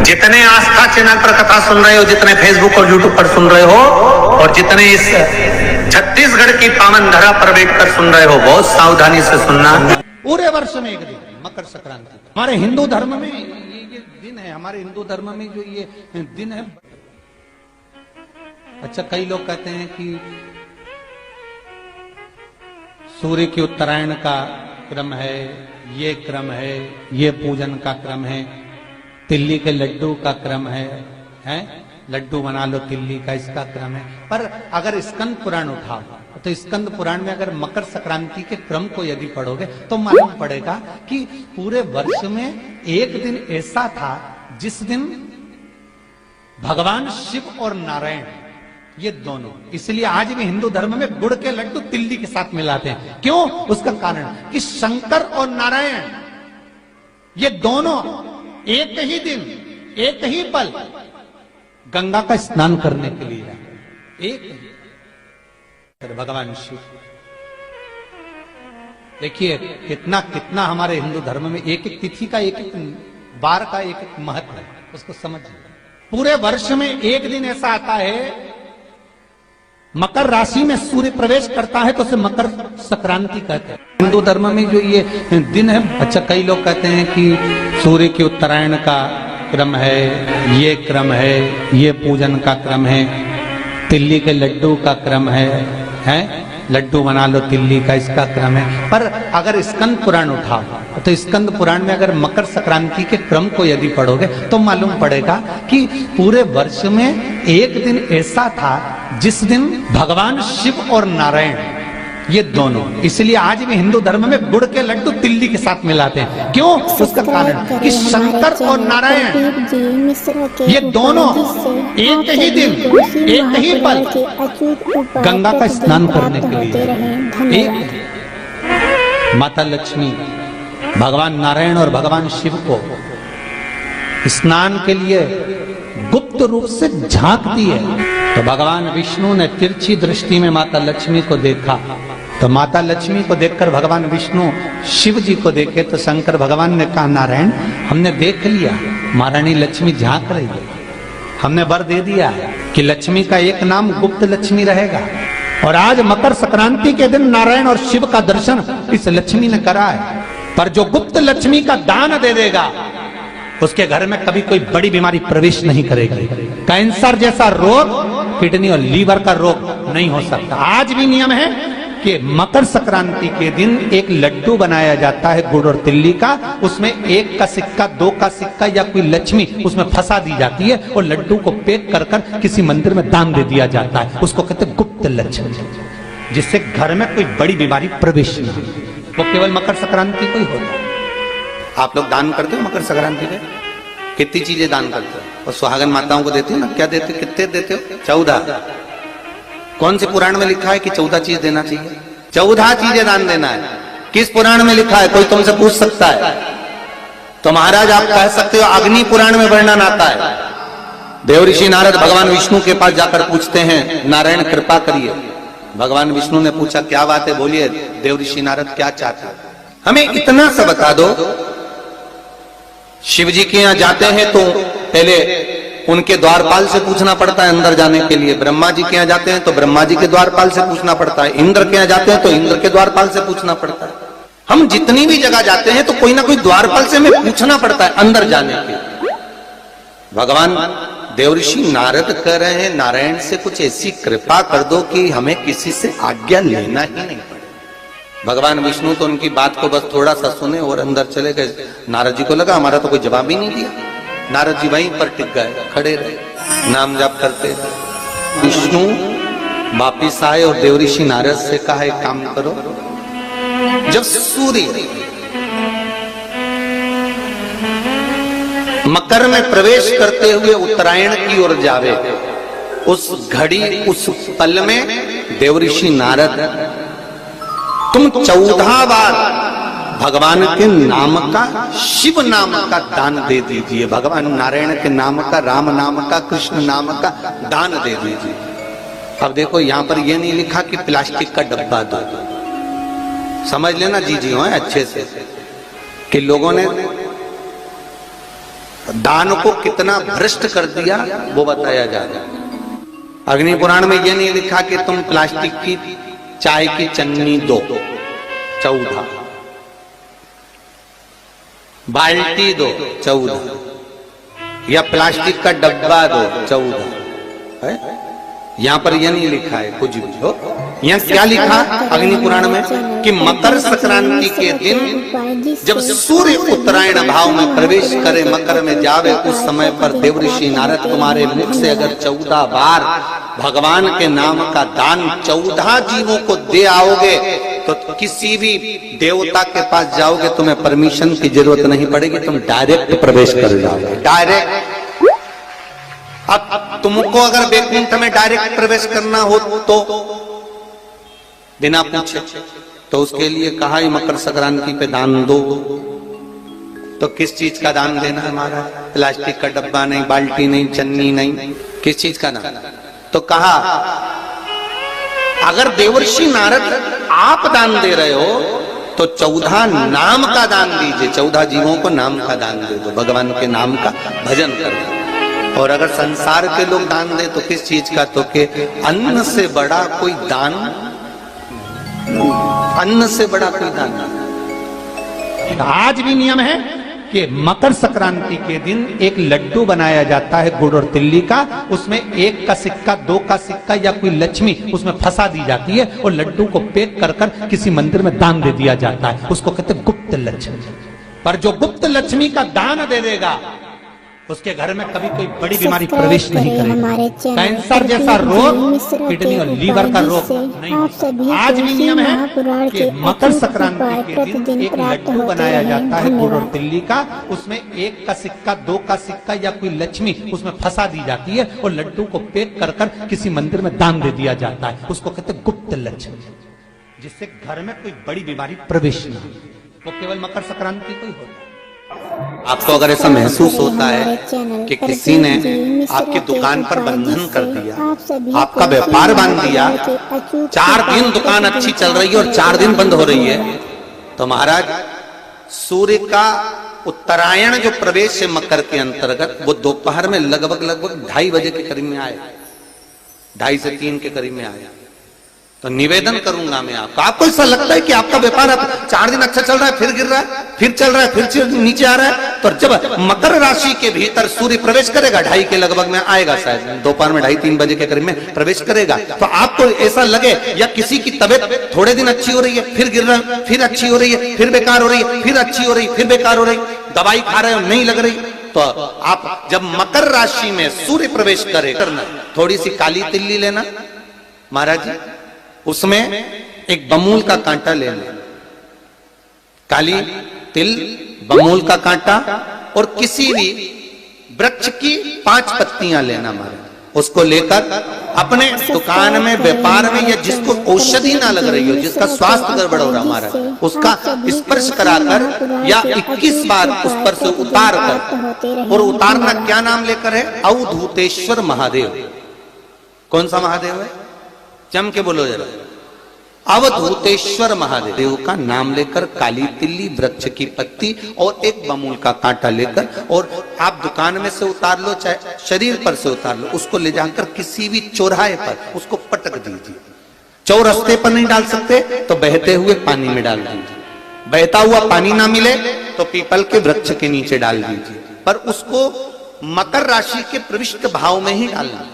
जितने आस्था चैनल पर कथा सुन रहे हो, जितने फेसबुक और यूट्यूब पर सुन रहे हो, और जितने इस छत्तीसगढ़ की पावन धरा पर बैठकर सुन रहे हो, बहुत सावधानी से सुनना। पूरे वर्ष में एक दिन मकर संक्रांति, हमारे हिंदू धर्म में ये दिन है। हमारे हिंदू धर्म में जो ये दिन है, अच्छा कई लोग कहते हैं कि सूर्य की उत्तरायण का क्रम है, ये क्रम है, ये पूजन का क्रम है, तिल्ली के लड्डू का क्रम है, लड्डू बना लो तिल्ली का, इसका क्रम है। पर अगर स्कंद पुराण उठाओ तो स्कंद पुराण में अगर मकर संक्रांति के क्रम को यदि पढ़ोगे तो मालूम पड़ेगा कि पूरे वर्ष में एक दिन ऐसा था जिस दिन भगवान शिव और नारायण ये दोनों, इसलिए आज भी हिंदू धर्म में गुड़ के लड्डू तिल्ली के साथ मिलाते हैं। क्यों? उसका कारण कि शंकर और नारायण ये दोनों एक ही दिन एक ही पल गंगा का स्नान करने के लिए आए। एक भगवान शिव, देखिए कितना कितना हमारे हिंदू धर्म में एक एक तिथि का, एक एक बार का एक एक महत्व है, उसको समझिए। पूरे वर्ष में एक दिन ऐसा आता है, मकर राशि में सूर्य प्रवेश करता है तो उसे मकर संक्रांति कहते हैं। हिंदू धर्म में जो ये दिन है, अच्छा कई लोग कहते हैं कि सूर्य की उत्तरायण का क्रम है, ये क्रम है, ये पूजन का क्रम है, तिल्ली के लड्डू का क्रम है, लड्डू बना लो तिल्ली का, इसका क्रम है। पर अगर स्कंद पुराण उठाओ तो स्कंद पुराण में अगर मकर संक्रांति के क्रम को यदि पढ़ोगे तो मालूम पड़ेगा कि पूरे वर्ष में एक दिन ऐसा था जिस दिन भगवान शिव और नारायण ये दोनों, इसलिए आज भी हिंदू धर्म में गुड़ के लड्डू तिल्ली के साथ मिलाते हैं। क्यों? उसका कारण कि शंकर और नारायण ये दोनों एक ही दिन एक ही पल गंगा का स्नान करने के लिए, एक माता लक्ष्मी भगवान नारायण और भगवान शिव को स्नान के लिए गुप्त रूप से झांकती है। तो भगवान विष्णु ने तिरछी दृष्टि में माता लक्ष्मी को देखा, तो माता लक्ष्मी को देखकर भगवान विष्णु शिव जी को देखे तो शंकर भगवान ने कहा, नारायण हमने देख लिया, महारानी लक्ष्मी झांक रही है, हमने वर दे दिया कि लक्ष्मी का एक नाम गुप्त लक्ष्मी रहेगा। और आज मकर संक्रांति के दिन नारायण और शिव का दर्शन इस लक्ष्मी ने करा है। पर जो गुप्त लक्ष्मी का दान दे देगा उसके घर में कभी कोई बड़ी बीमारी प्रवेश नहीं करेगी। कैंसर जैसा रोग, किडनी और लीवर का रोग नहीं हो सकता। आज भी नियम है कि मकर संक्रांति के दिन एक लड्डू बनाया जाता है गुड़ और तिल्ली का, उसमें एक का सिक्का, दो का सिक्का या कोई लक्ष्मी उसमें फंसा दी जाती है और लड्डू को पैक कर कर किसी मंदिर में दान दे दिया जाता है। उसको कहते हैं गुप्त लक्ष्मी, जिससे घर में कोई बड़ी बीमारी प्रवेश नहीं हो। वो केवल मकर संक्रांति को ही होता है। आप लोग दान करते हो मकर संक्रांति में? कितनी चीजें दान करते हो? और सुहागन माताओं को देते हो ना? क्या देते हो? कितने देते हो? 14। कौन से पुराण में लिखा है कि 14 चीज देना चाहिए? 14 चीजें दान देना है। किस पुराण में लिखा है? कोई तुमसे पूछ सकता है तो महाराज आप कह सकते हो अग्नि पुराण में वर्णन आता है। देव ऋषि नारद भगवान विष्णु के पास जाकर पूछते हैं, नारायण कृपा करिए। भगवान विष्णु ने पूछा, क्या बात है, बोलिए देव ऋषि नारद क्या चाहते हो? हमें इतना सा बता दो। शिव जी के यहां जाते हैं तो पहले उनके द्वारपाल से पूछना पड़ता है अंदर जाने के लिए। ब्रह्मा जी के यहां जाते हैं तो ब्रह्मा जी के द्वारपाल से पूछना पड़ता है। इंद्र के यहां जाते हैं तो इंद्र के द्वारपाल से पूछना पड़ता है। हम जितनी भी जगह जाते हैं तो कोई ना कोई द्वारपाल से हमें पूछना पड़ता है अंदर जाने के लिए। भगवान देव ऋषि नारद कह रहे हैं, नारायण से कुछ ऐसी कृपा कर दो कि हमें किसी से आज्ञा लेना ही नहीं पड़े। भगवान विष्णु तो उनकी बात को बस थोड़ा सा सुने और अंदर चले गए। नारद जी को लगा हमारा तो कोई जवाब ही नहीं दिया। नारद जी वहीं पर टिक गए, खड़े रहे, नाम जाप करते। विष्णु वापिस आए और देव ऋषि नारद से कहा, एक काम करो, जब सूर्य मकर में प्रवेश करते हुए उत्तरायण की ओर जावे, उस घड़ी उस पल में देव ऋषि नारद तुम 14 बार भगवान के नाम का, शिव नाम का दान दे दीजिए। भगवान नारायण के नाम का, राम नाम का, कृष्ण नाम का दान दे दीजिए। अब देखो यहां पर यह नहीं लिखा कि प्लास्टिक का डब्बा दो। समझ लेना जी जी हो अच्छे से कि लोगों ने दान को कितना भ्रष्ट कर दिया वो बताया जा रहा है। अग्नि पुराण में यह नहीं लिखा कि तुम प्लास्टिक की चाय की चन्नी दो 14, बाल्टी दो 14, या प्लास्टिक का डब्बा दो 14 है। यहां पर यह नहीं लिखा है कुछ भी हो। यहां क्या लिखा अग्नि पुराण में कि मकर संक्रांति के दिन जब सूर्य उत्तरायण भाव में प्रवेश करे, मकर में जावे, उस समय पर देवऋषि नारद तुम्हारे मुख से अगर 14 बार भगवान के नाम का दान 14 जीवों को दे आओगे तो किसी भी देवता के पास जाओगे, तुम्हें परमिशन की जरूरत नहीं पड़ेगी, तुम डायरेक्ट प्रवेश कर जाओगे, डायरेक्ट। अब तुमको अगर वैकुंठ में डायरेक्ट प्रवेश करना हो तो बिना पूछे, तो उसके लिए कहा ही मकर संक्रांति पे दान दो। तो किस चीज का दान देना है हमारा? प्लास्टिक का डब्बा नहीं, बाल्टी नहीं, चन्नी नहीं, किस चीज का दान? तो कहा अगर देवर्षि नारद आप दान दे रहे हो तो 14 नाम का दान दीजिए, 14 जीवों को नाम का दान दे दो, भगवान के नाम का भजन करो। और अगर संसार के लोग दान दे तो किस चीज का? तो के अन्न से बड़ा कोई दान, अन्न से बड़ा कोई दान नहीं। आज भी नियम है कि मकर संक्रांति के दिन एक लड्डू बनाया जाता है गुड़ और तिल्ली का, उसमें 1 का सिक्का, 2 का सिक्का या कोई लक्ष्मी उसमें फंसा दी जाती है और लड्डू को पैक कर कर किसी मंदिर में दान दे दिया जाता है। उसको कहते हैं गुप्त लक्ष्मी। पर जो गुप्त लक्ष्मी का दान दे देगा उसके घर में कभी कोई बड़ी बीमारी प्रवेश नहीं करेगी। कैंसर जैसा रोग, किडनी और लीवर का रोग नहीं। आज भी नियम है कि मकर संक्रांति के दिन एक लड्डू बनाया जाता है गुड़ और तिल्ली का, उसमें 1 का सिक्का, 2 का सिक्का या कोई लक्ष्मी उसमें फंसा दी जाती है और लड्डू को पैक कर कर किसी मंदिर में दान दे दिया जाता है। उसको कहते हैं गुप्त लक्ष्मी, जिससे घर में कोई बड़ी बीमारी प्रवेश न हो। वो केवल मकर संक्रांति को ही होता है। आपको अगर ऐसा महसूस होता है कि किसी ने आपकी दुकान पर बंधन कर दिया, आपका व्यापार बांध दिया, 4 दिन दुकान अच्छी चल रही है और 4 दिन बंद हो रही है, तो महाराज सूर्य का उत्तरायण जो प्रवेश है मकर के अंतर्गत, वो दोपहर में लगभग 2:30 बजे के करीब में आए, 2:30 से 3 के करीब में आया। तो निवेदन करूंगा मैं आपको ऐसा लगता है कि आपका व्यापार 4 दिन अच्छा चल रहा है, फिर गिर रहा है, फिर चल रहा है, फिर नीचे आ रहा है, तो जब मकर राशि के भीतर सूर्य प्रवेश करेगा 2:30 के लगभग में आएगा, शायद दोपहर में 2:30-3 बजे के करीब में प्रवेश करेगा, तो आपको ऐसा लगे या किसी की तबियत थोड़े दिन अच्छी हो रही है, फिर गिर रहा है, फिर अच्छी हो रही है, फिर बेकार हो रही है, फिर अच्छी हो रही है, फिर बेकार हो रही, दवाई खा रहे हो नहीं लग रही, तो आप जब मकर राशि में सूर्य प्रवेश करे, थोड़ी सी काली तिल्ली लेना महाराज जी, उसमें एक बमूल का कांटा लेना, काली तिल, बमूल का कांटा और किसी भी वृक्ष की 5 पत्तियां लेना महाराज। उसको लेकर अपने दुकान में, व्यापार में, या जिसको औषधि ना लग रही हो, जिसका स्वास्थ्य गड़बड़ हो रहा महाराज, उसका स्पर्श कराकर या 21 बार उस पर से उतार कर, और उतारना क्या नाम लेकर है? अवधूतेश्वर महादेव। कौन सा महादेव है? जम के बोलो जरा। अवधूतेश्वर महादेव का नाम लेकर काली तिल्ली, वृक्ष की पत्ती और एक बमूल का कांटा लेकर, और आप दुकान में से उतार लो, चाहे शरीर पर से उतार लो, उसको ले जाकर किसी भी चौराहे पर उसको पटक दीजिए। चौरस्ते पर नहीं डाल सकते तो बहते हुए पानी में डाल दीजिए, बहता हुआ पानी ना मिले तो पीपल के वृक्ष के नीचे डाल दीजिए, पर उसको मकर राशि के प्रविष्ट भाव में ही डालना।